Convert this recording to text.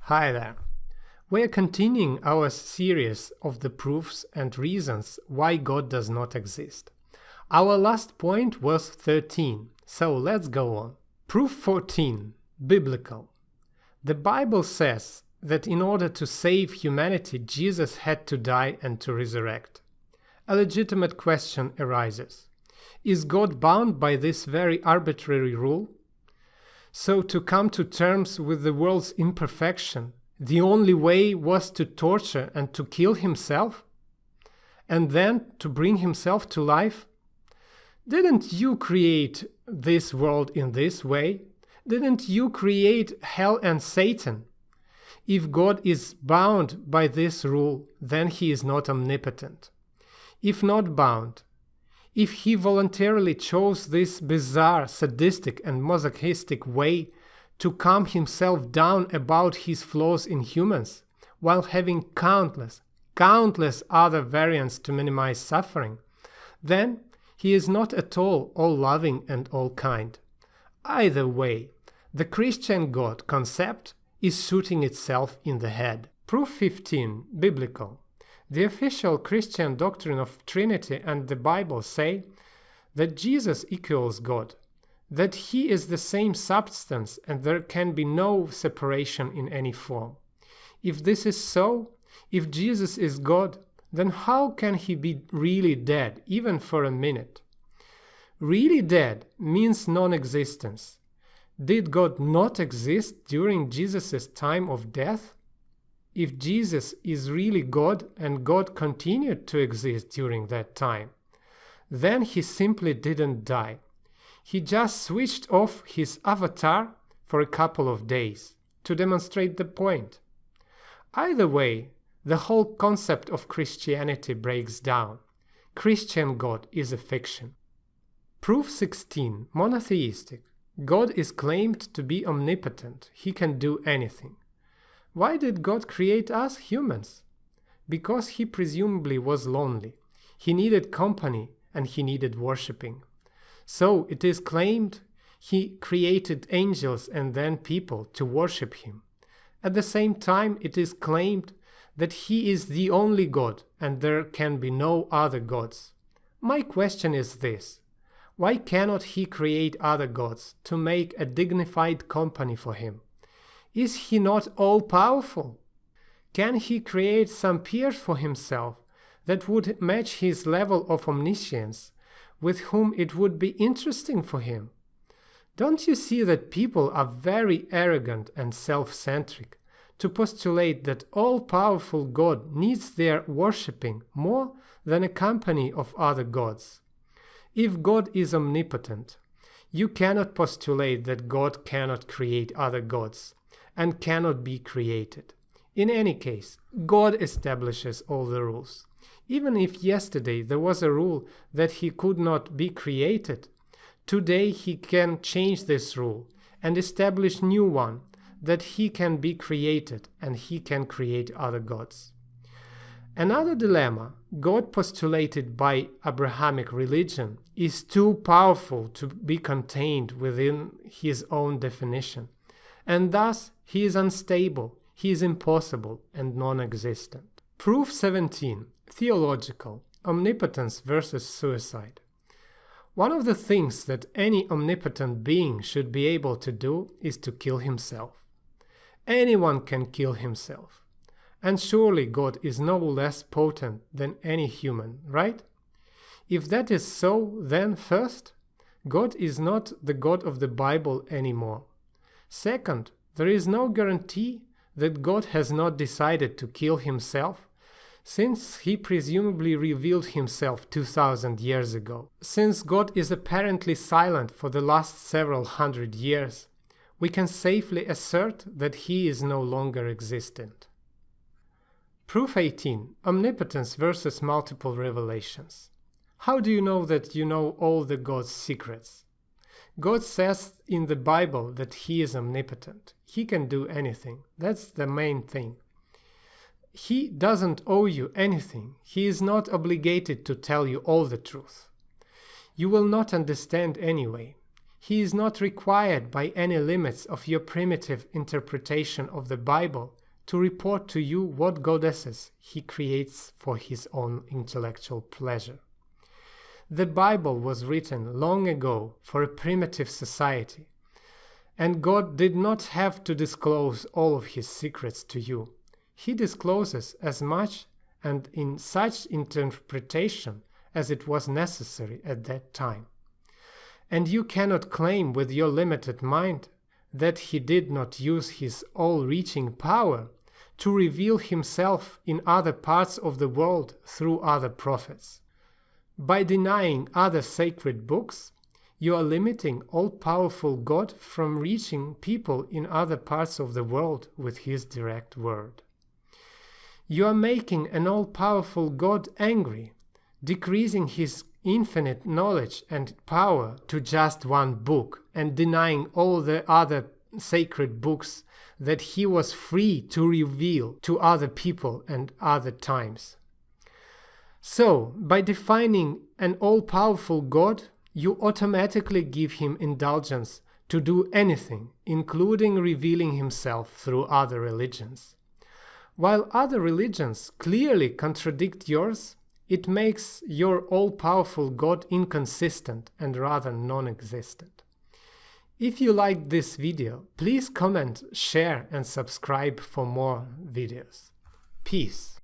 Hi there. We are continuing our series of the proofs and reasons why God does not exist. Our last point was 13, so let's go on. Proof 14. Biblical. The Bible says that in order to save humanity, Jesus had to die and to resurrect. A legitimate question arises. Is God bound by this very arbitrary rule? So to come to terms with the world's imperfection, the only way was to torture and to kill himself? And then to bring himself to life? Didn't you create this world in this way? Didn't you create hell and Satan? If God is bound by this rule, then he is not omnipotent. If not bound, if he voluntarily chose this bizarre, sadistic and masochistic way to calm himself down about his flaws in humans, while having countless other variants to minimize suffering, then he is not at all all-loving and all-kind. Either way, the Christian God concept is shooting itself in the head. Proof 15. Biblical. The official Christian doctrine of Trinity and the Bible say that Jesus equals God, that he is the same substance and there can be no separation in any form. If this is so, if Jesus is God, then how can he be really dead, even for a minute? Really dead means non-existence. Did God not exist during Jesus' time of death? If Jesus is really God and God continued to exist during that time, then he simply didn't die. He just switched off his avatar for a couple of days to demonstrate the point. Either way, the whole concept of Christianity breaks down. Christian God is a fiction. Proof 16. Monotheistic. God is claimed to be omnipotent. He can do anything. Why did God create us humans? Because he presumably was lonely. He needed company and he needed worshipping. So it is claimed he created angels and then people to worship him. At the same time, it is claimed that he is the only God and there can be no other gods. My question is this: why cannot he create other gods to make a dignified company for him? Is he not all-powerful? Can he create some peers for himself that would match his level of omniscience, with whom it would be interesting for him? Don't you see that people are very arrogant and self-centric to postulate that all-powerful God needs their worshipping more than a company of other gods? If God is omnipotent, you cannot postulate that God cannot create other gods and cannot be created. In any case, God establishes all the rules. Even if yesterday there was a rule that he could not be created, today he can change this rule and establish new one that he can be created and he can create other gods. Another dilemma, God postulated by Abrahamic religion, is too powerful to be contained within his own definition, and thus he is unstable, he is impossible and non-existent. Proof 17. Theological. Omnipotence versus suicide. One of the things that any omnipotent being should be able to do is to kill himself. Anyone can kill himself. And surely God is no less potent than any human, right? If that is so, then first, God is not the God of the Bible anymore. Second, there is no guarantee that God has not decided to kill himself, since he presumably revealed himself 2000 years ago. Since God is apparently silent for the last several hundred years, we can safely assert that he is no longer existent. Proof 18. Omnipotence versus multiple revelations. How do you know that you know all the God's secrets? God says in the Bible that he is omnipotent. He can do anything. That's the main thing. He doesn't owe you anything. He is not obligated to tell you all the truth. You will not understand anyway. He is not required by any limits of your primitive interpretation of the Bible to report to you what goddesses he creates for his own intellectual pleasure. The Bible was written long ago for a primitive society, and God did not have to disclose all of his secrets to you. He discloses as much and in such interpretation as it was necessary at that time. And you cannot claim with your limited mind that he did not use his all-reaching power to reveal himself in other parts of the world through other prophets. By denying other sacred books, you are limiting all-powerful God from reaching people in other parts of the world with his direct word. You are making an all-powerful God angry, decreasing his infinite knowledge and power to just one book and denying all the other sacred books that he was free to reveal to other people and other times. So, by defining an all-powerful God, you automatically give him indulgence to do anything, including revealing himself through other religions. While other religions clearly contradict yours, it makes your all-powerful God inconsistent and rather non-existent. If you liked this video, please comment, share and subscribe for more videos. Peace.